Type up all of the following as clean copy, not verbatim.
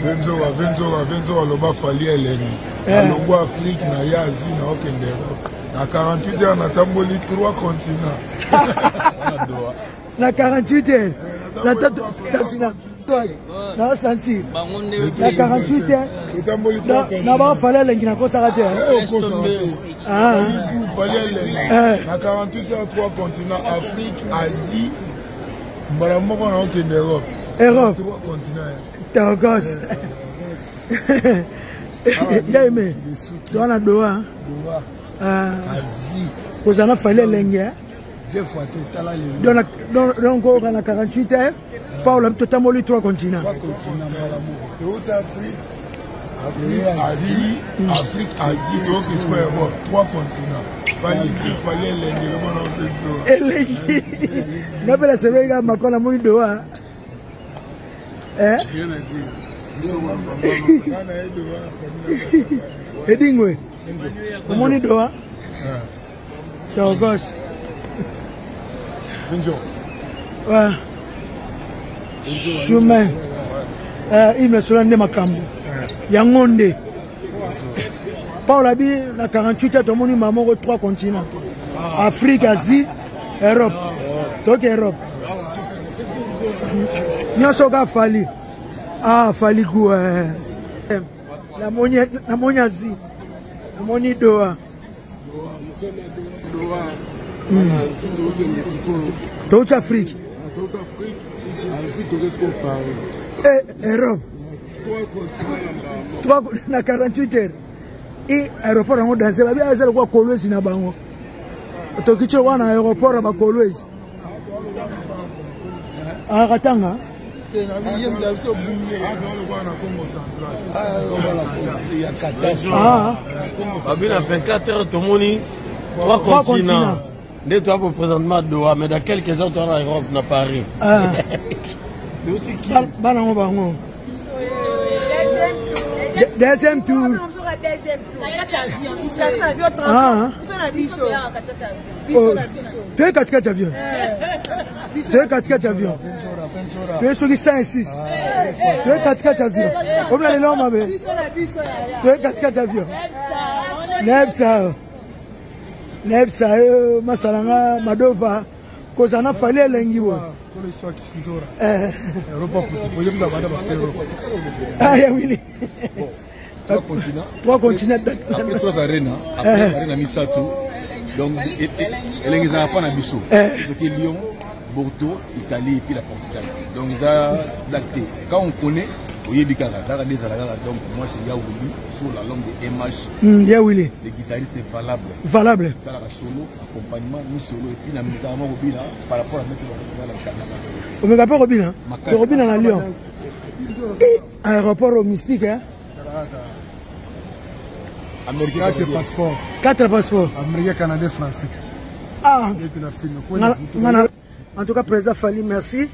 Venzo aloba fali eleni. Alongo Afrique na ya Asie na okende Europe. Na 48 heures natamboli 3 continents. Na 48 heures. Na continent. Na senti. Na 48 heures. Natamboli 3 continents. Na ba fali elengi na kosa te. Fali eleni. Na 48 heures 3 continents, Afrique, Asie. Mbala moko na okende Europe. Europe. 3 continents. Togos. Yaime. Doana doa. Asie. Vous en avez fallu l'engue. Deux fois total à l'île. Donc, on a 48 heures. Paul, totalement les 3 continents. 3 continents, et autres Afrique, Asie, donc il faut avoir 3 continents. Fallait l'engue. Non, mais c'est vrai que Macron a mon doigt. Hein? Et dingue. Mon doigt. Togos. Ouais. Chemin. Il me souvient de ma cambo. Yangonde. Paul a dit, la 48 heures, tout le monde m'a 3 continents. Afrique, Asie, Europe. Donc Europe. Nous sommes Fali. Ah, Fali Gou. La monnaie Asie. La monnaie Doha. Toute Afrique. Europe. 3 na 48 heures. Et aéroport en dans ce babia azal kwa Kolwezi na bango. Tokicho wana aéroport ba Kolwezi. Ah Katanga. Ah. Babina 24 heures tout moni 3 continents. Dès toi pour présentement Doha, mais dans quelques heures tu en Europe na Paris. Ah. Banango bango. Deuxième tour. Ah. Tu es 4 avions. Tu es 4 avions. Tu es sur les 5 et 6. Tu es 4 avions. Comme les normes, tu es 4 avions. Nebsa, Masalanga, Madova, Kozana Fale Lengibo. Ah, oui. 3 continents. Après 3 arénas, après l'arène Misato, donc elle est pas na biso. Donc Lyon, Bordeaux, Italie et puis la Portugal. Donc ça l'acté. Quand on connaît, oui bikara, donc moi c'est Yaouli sur la langue de MH. Yaouli. Le guitariste est valable. Valable. Ça la solo, accompagnement, ni solo et puis na métamor Robina par rapport à mettre dans le Canada. On me rappelle Robina. C'est Robina à Lyon. Et aéroport au mystique hein. Américain. 4 passeports. 4 passeports. Américain, Canadien, Français. Ah. En tout cas, président Fali, merci.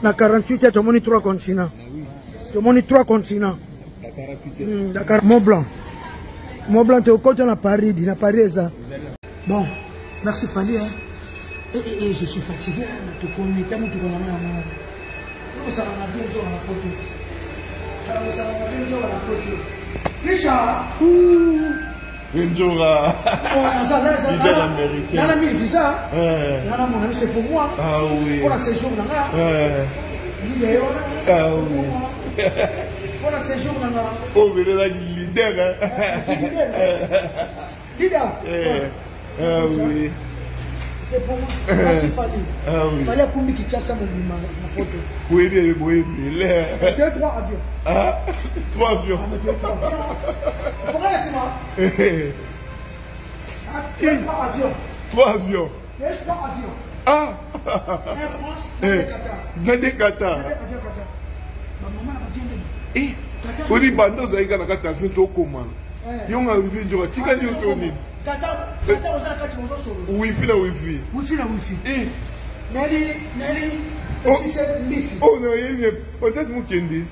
Dans 48 heures, tu as monté 3 continents. Tu as monté 3 continents. Dakar, Mont Blanc. Mont Blanc, tu es au côté de Paris. Dans Paris, ça. Bon, merci Fali. Hein. Et je suis fatigué. Tu connais tellement, tu connais rien. Ça va la vie, Richard. Ventura. Fidèle américain. C'est pour moi. Ah oui. Pour la séjour là. Ah oui. Pour la séjour là. Oh, mais là, leader. Leader. Ah oui. C'est pour moi. Merci Fali. Ah oui. Fali a combien qui tient ça mon photo. Oui, bien. 2-3 avions. Ah, 3 avions. Il faudrait laisser moi. 3 avions. 3 avions. 3 avions. Ah. Air France, Nade Qatar. Eh. Oui, bando zaïga na Qatar, c'est tout comment. Yonga arrivé njora, tika ni otoni. Qatar ozala kati mozo solo. Wifi na wifi. Eh. Nali. Oh non, il est peut-être Mukende.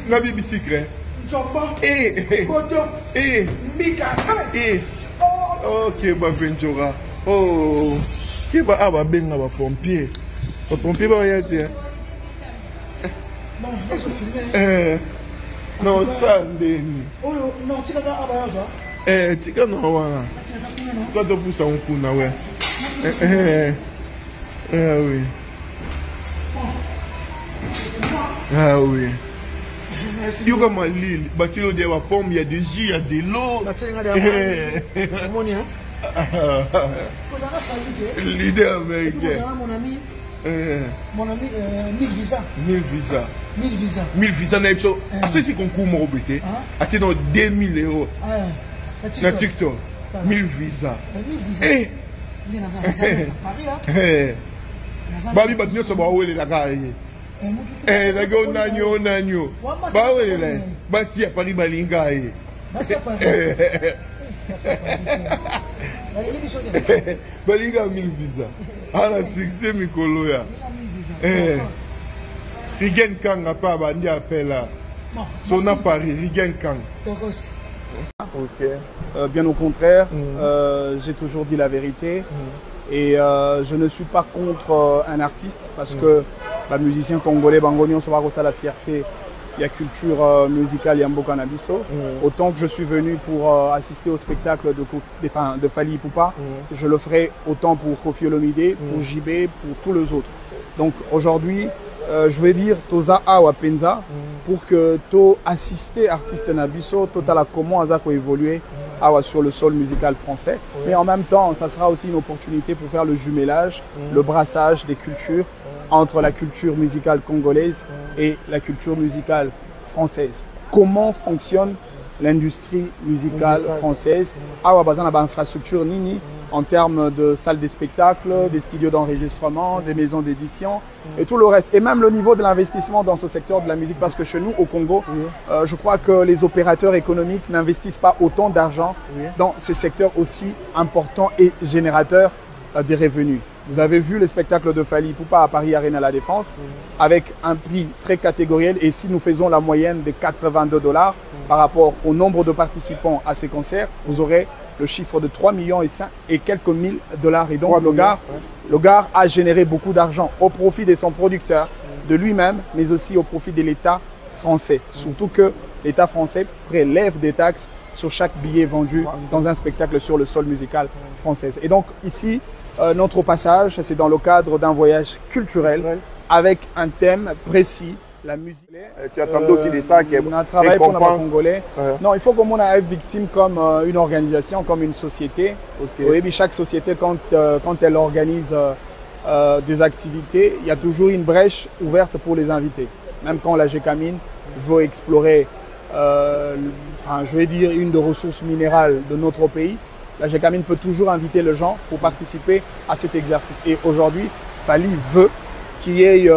Na BBC crée. Jomba. Koto. Mika. Ok, bah Ventura. Oh. Qui va avoir benga ba pompier. Ba pompier ba yate. Bon, je filmer. Non, ça, Ndeni. Oh, non, tu as un Tika no wana. Toi de pousse en kuna ouais. Oui. Ah oui. Il y a comme l'île, bâtiment de la pomme, il y a des jus, il y a de l'eau. Leader américain. Mon ami, 1000 visas. 1000 visas. 1000 visas. 1000 visas, n'a pas. Ah, c'est si concours m'a obété. Ah, c'est dans 2000 euros. Na TikTok. 1000 visas. 1000 visas. Babi batnyo so ba wele la ka yi. La go nanyo. Ba wele. Ba si ya Paris balinga yi. Balinga 1000 visas. Ala succès mikolo ya. Rigen Kang apa bandi appela. Sona Paris Rigen Kang. Okay. Bien au contraire, j'ai toujours dit la vérité et je ne suis pas contre un artiste parce que musicien congolais, Bangoni, on se voit ça la fierté, il y a culture musicale, il y a Mboka Nabiso. Autant que je suis venu pour assister au spectacle de Fally Ipupa, je le ferai autant pour Koffi Olomide, pour JB, pour tous les autres. Donc aujourd'hui, je vais dire toza awa penza pour que to assister artiste nabiso total comment azako évoluer awa sur le sol musical français, mais en même temps ça sera aussi une opportunité pour faire le jumelage, le brassage des cultures entre la culture musicale congolaise et la culture musicale française. Comment fonctionne l'industrie musicale française awa bazana ba infrastructure nini en termes de salles de spectacle, des studios d'enregistrement, des maisons d'édition et tout le reste. Et même le niveau de l'investissement dans ce secteur de la musique, parce que chez nous, au Congo, je crois que les opérateurs économiques n'investissent pas autant d'argent dans ces secteurs aussi importants et générateurs des revenus. Vous avez vu le spectacle de Fally Ipupa à Paris Arena La Défense avec un prix très catégoriel, et si nous faisons la moyenne de 82 $ par rapport au nombre de participants à ces concerts, vous aurez le chiffre de 3 millions et quelques mille dollars. Et donc le gars a généré beaucoup d'argent au profit de son producteur, de lui-même, mais aussi au profit de l'État français. Surtout que l'État français prélève des taxes sur chaque billet vendu dans un spectacle sur le sol musical français. Et donc ici, notre passage, c'est dans le cadre d'un voyage culturel avec un thème précis. La musique. Tu attendais aussi des sacs. On a travaillé pour les Congolais. Non, il faut qu'on ait une victime comme une organisation, comme une société. Oui, chaque société, quand elle organise des activités, il y a toujours une brèche ouverte pour les invités. Même quand la GECAMIN veut explorer, je vais dire, une des ressources minérales de notre pays, la GECAMIN peut toujours inviter les gens pour participer à cet exercice. Et aujourd'hui, Fally veut qu'il y ait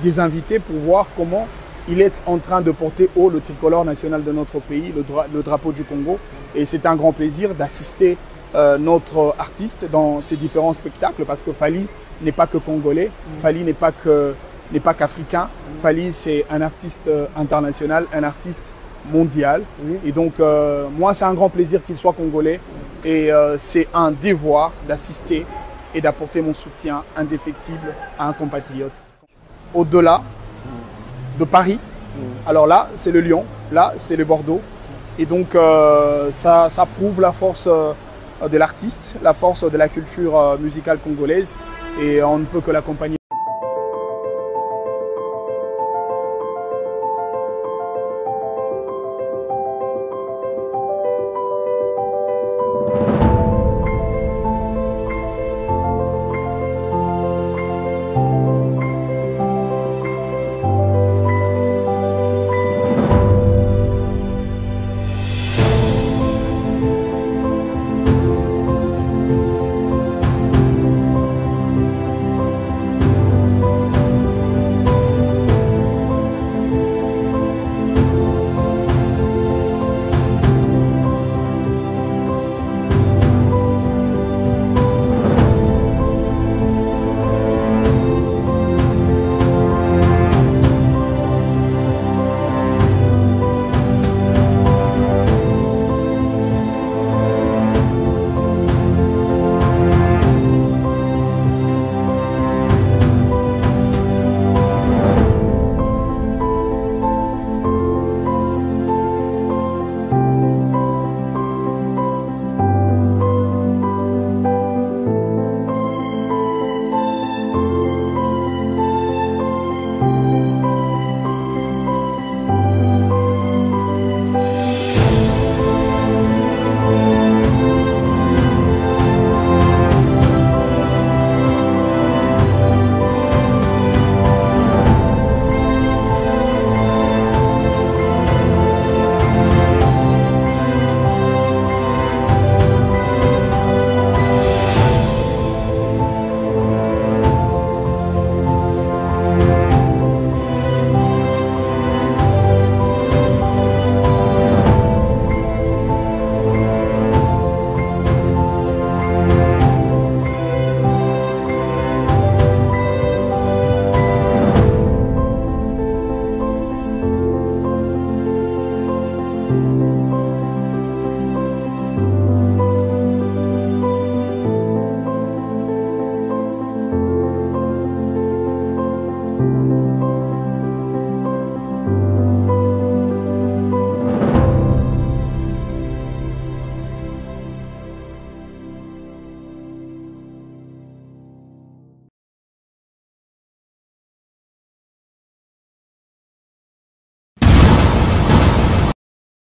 des invités pour voir comment il est en train de porter haut le tricolore national de notre pays, le drapeau du Congo. Et c'est un grand plaisir d'assister notre artiste dans ces différents spectacles, parce que Fally n'est pas que congolais, Fally n'est pas qu'africain, Fally c'est un artiste international, un artiste mondial. Et donc moi c'est un grand plaisir qu'il soit congolais, et c'est un devoir d'assister et d'apporter mon soutien indéfectible à un compatriote. Au-delà de Paris, alors là c'est le Lyon, là c'est le Bordeaux, et donc ça prouve la force de l'artiste, la force de la culture musicale congolaise, et on ne peut que l'accompagner.